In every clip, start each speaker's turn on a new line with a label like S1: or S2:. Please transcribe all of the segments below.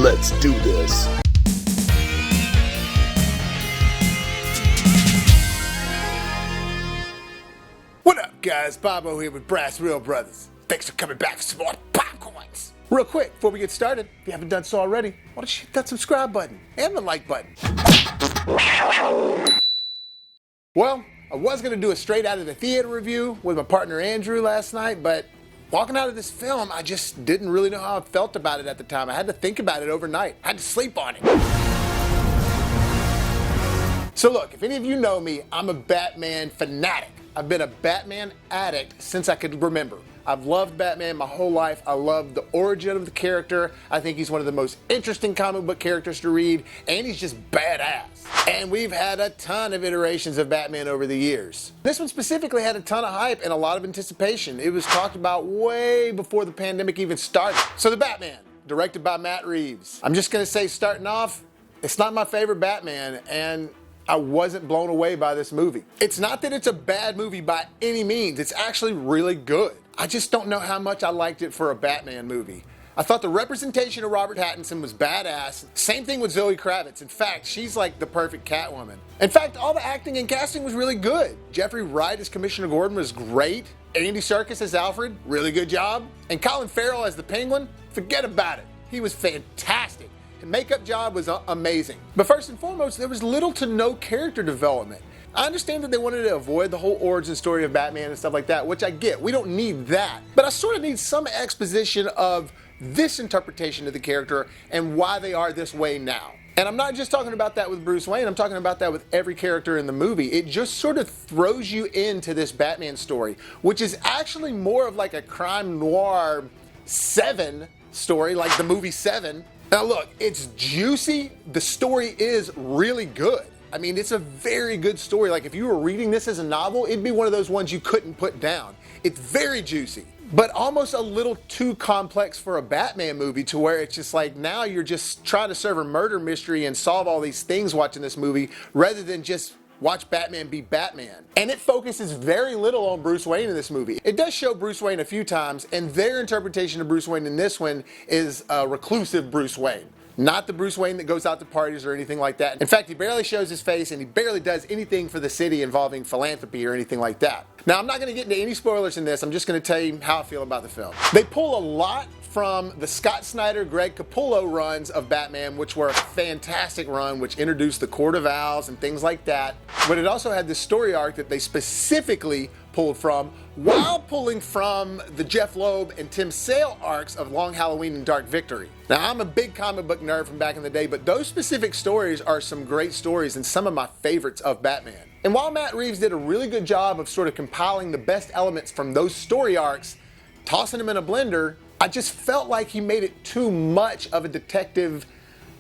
S1: Let's do this.
S2: What up, guys? Bobo here with BrassReel Brothers. Thanks for coming back for some more popcorns. Real quick, before we get started, if you haven't done so already, why don't you hit that subscribe button and the like button. Well, I was going to do a straight out of the theater review with my partner Andrew last night, but walking out of this film, I just didn't really know how I felt about it at the time. I had to think about it overnight. I had to sleep on it. So look, if any of you know me, I'm a Batman fanatic. I've been a Batman addict since I could remember. I've loved Batman my whole life. I love the origin of the character. I think he's one of the most interesting comic book characters to read, and he's just badass. And we've had a ton of iterations of Batman over the years. This one specifically had a ton of hype and a lot of anticipation. It was talked about way before the pandemic even started. So The Batman, directed by Matt Reeves. I'm just gonna say, starting off, it's not my favorite Batman, and I wasn't blown away by this movie. It's not that it's a bad movie by any means. It's actually really good. I just don't know how much I liked it for a Batman movie. I thought the representation of Robert Pattinson was badass. Same thing with Zoe Kravitz. In fact, she's like the perfect Catwoman. In fact, all the acting and casting was really good. Jeffrey Wright as Commissioner Gordon was great. Andy Serkis as Alfred, really good job. And Colin Farrell as the Penguin, forget about it. He was fantastic. The makeup job was amazing. But first and foremost, there was little to no character development. I understand that they wanted to avoid the whole origin story of Batman and stuff like that, which I get. We don't need that. But I sort of need some exposition of this interpretation of the character and why they are this way now. And I'm not just talking about that with Bruce Wayne, I'm talking about that with every character in the movie. It just sort of throws you into this Batman story, which is actually more of like a crime noir Seven story, like the movie Seven. Now look, it's juicy. The story is really good. I mean, it's a very good story. Like if you were reading this as a novel, it'd be one of those ones you couldn't put down. It's very juicy, but almost a little too complex for a Batman movie to where it's just like now you're just trying to serve a murder mystery and solve all these things watching this movie rather than just watch Batman be Batman. And it focuses very little on Bruce Wayne in this movie. It does show Bruce Wayne a few times, and their interpretation of Bruce Wayne in this one is a reclusive Bruce Wayne. Not the Bruce Wayne that goes out to parties or anything like that. In fact, he barely shows his face and he barely does anything for the city involving philanthropy or anything like that. Now, I'm not going to get into any spoilers in this. I'm just going to tell you how I feel about the film. They pull a lot from the Scott Snyder, Greg Capullo runs of Batman, which were a fantastic run, which introduced the Court of Owls and things like that. But it also had this story arc that they specifically pulled from, while pulling from the Jeff Loeb and Tim Sale arcs of Long Halloween and Dark Victory. Now, I'm a big comic book nerd from back in the day, but those specific stories are some great stories and some of my favorites of Batman. And while Matt Reeves did a really good job of sort of compiling the best elements from those story arcs, tossing them in a blender, I just felt like he made it too much of a Detective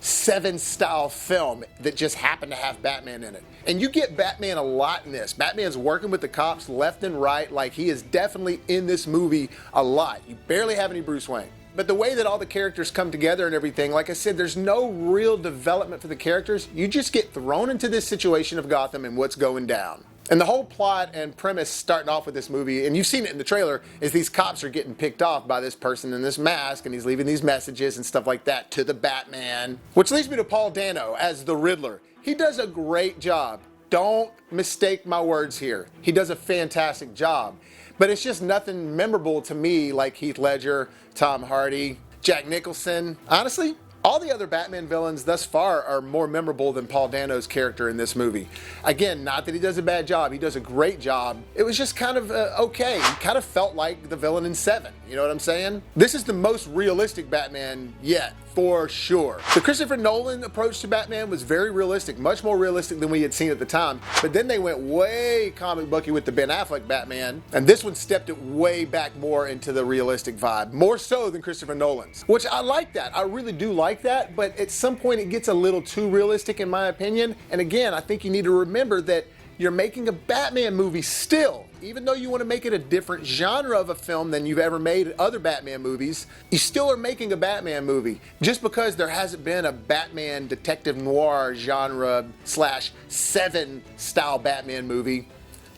S2: Seven style film that just happened to have Batman in it. And you get Batman a lot in this. Batman's working with the cops left and right, like he is definitely in this movie a lot. You barely have any Bruce Wayne. But the way that all the characters come together and everything, like I said, there's no real development for the characters. You just get thrown into this situation of Gotham and what's going down. And the whole plot and premise starting off with this movie, and you've seen it in the trailer, is these cops are getting picked off by this person in this mask, and he's leaving these messages and stuff like that to the Batman. Which leads me to Paul Dano as the Riddler. He does a great job. Don't mistake my words here. He does a fantastic job. But it's just nothing memorable to me like Heath Ledger, Tom Hardy, Jack Nicholson. Honestly, all the other Batman villains thus far are more memorable than Paul Dano's character in this movie. Again, not that he does a bad job, he does a great job. It was just kind of okay. He kind of felt like the villain in Seven, you know what I'm saying? This is the most realistic Batman yet, for sure. The Christopher Nolan approach to Batman was very realistic, much more realistic than we had seen at the time. But then they went way comic booky with the Ben Affleck Batman, and this one stepped it way back more into the realistic vibe, more so than Christopher Nolan's, which I like that. I really do like that, but at some point it gets a little too realistic in my opinion. And again, I think you need to remember that you're making a Batman movie still. Even though you want to make it a different genre of a film than you've ever made other Batman movies, you still are making a Batman movie. Just because there hasn't been a Batman detective noir genre / Seven style Batman movie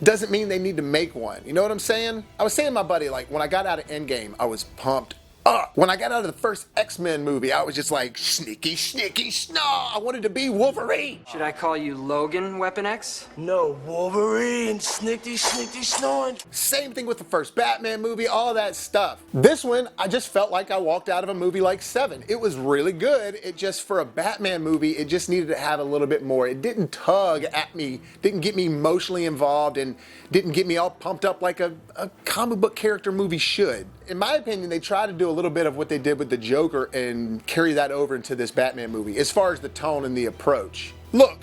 S2: doesn't mean they need to make one. You know what I'm saying? I was saying to my buddy, like when I got out of Endgame, I was pumped up. When I got out of the first X-Men movie, I was just like, sneaky, sneaky, snaw. I wanted to be Wolverine.
S1: Should I call you Logan, Weapon X?
S3: No, Wolverine, sneaky, sneaky, snoring.
S2: Same thing with the first Batman movie, all that stuff. This one, I just felt like I walked out of a movie like Seven. It was really good. It just, for a Batman movie, it just needed to have a little bit more. It didn't tug at me, didn't get me emotionally involved, and didn't get me all pumped up like a comic book character movie should. In my opinion, they tried to do a little bit of what they did with the Joker and carry that over into this Batman movie, as far as the tone and the approach. Look,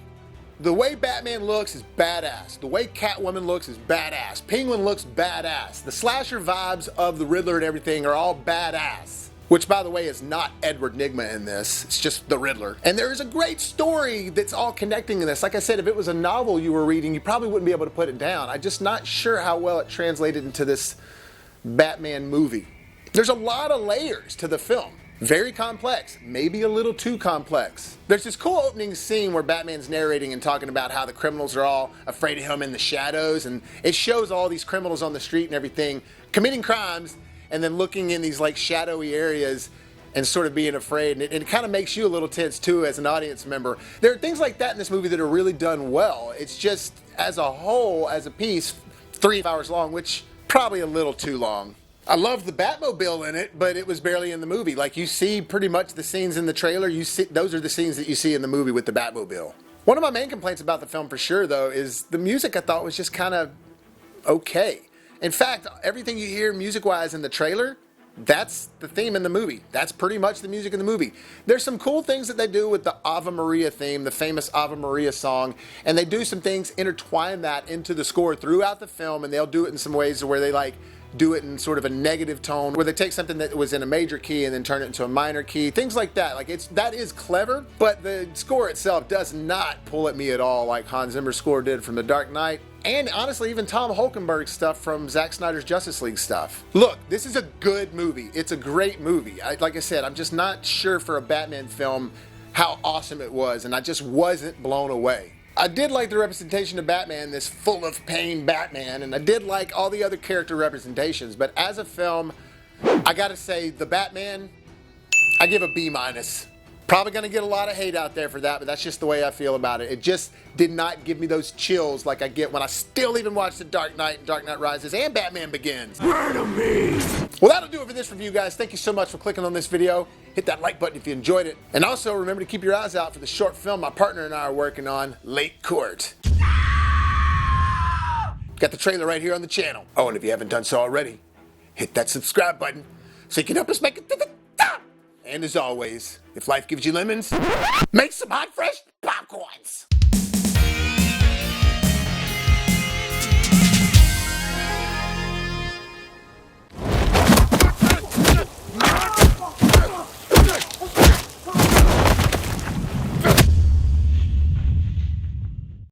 S2: the way Batman looks is badass. The way Catwoman looks is badass. Penguin looks badass. The slasher vibes of the Riddler and everything are all badass. Which, by the way, is not Edward Nygma in this. It's just the Riddler. And there is a great story that's all connecting in this. Like I said, if it was a novel you were reading, you probably wouldn't be able to put it down. I'm just not sure how well it translated into this Batman movie. There's a lot of layers to the film. Very complex, maybe a little too complex. There's this cool opening scene where Batman's narrating and talking about how the criminals are all afraid of him in the shadows, and it shows all these criminals on the street and everything committing crimes and then looking in these like shadowy areas and sort of being afraid, and it kind of makes you a little tense too as an audience member. There are things like that in this movie that are really done well. It's just, as a whole, as a piece, 3 hours long, which probably a little too long. I love the Batmobile in it, but it was barely in the movie. Like, you see pretty much the scenes in the trailer, those are the scenes that you see in the movie with the Batmobile. One of my main complaints about the film for sure, though, is the music I thought was just kind of okay. In fact, everything you hear music-wise in the trailer, that's the theme in the movie. That's pretty much the music in the movie. There's some cool things that they do with the Ave Maria theme, the famous Ave Maria song, and they do some things, intertwine that into the score throughout the film, and they'll do it in some ways where they like do it in sort of a negative tone, where they take something that was in a major key and then turn it into a minor key, things like that. Like, that is clever, but the score itself does not pull at me at all like Hans Zimmer's score did from The Dark Knight, and honestly even Tom Holkenberg's stuff from Zack Snyder's Justice League stuff. Look, this is a good movie. It's a great movie. Like I said, I'm just not sure for a Batman film how awesome it was, and I just wasn't blown away. I did like the representation of Batman, this full of pain Batman, and I did like all the other character representations, but as a film, I gotta say, the Batman, I give a B-. Probably gonna get a lot of hate out there for that, but that's just the way I feel about it. It just did not give me those chills like I get when I still even watch The Dark Knight, Dark Knight Rises, and Batman Begins.
S3: Murder me!
S2: Well, that'll do it for this review, guys. Thank you so much for clicking on this video. Hit that like button if you enjoyed it. And also, remember to keep your eyes out for the short film my partner and I are working on, Late Court. Got the trailer right here on the channel. Oh, and if you haven't done so already, hit that subscribe button so you can help us make it to the top. And as always, if life gives you lemons, make some hot, fresh popcorns.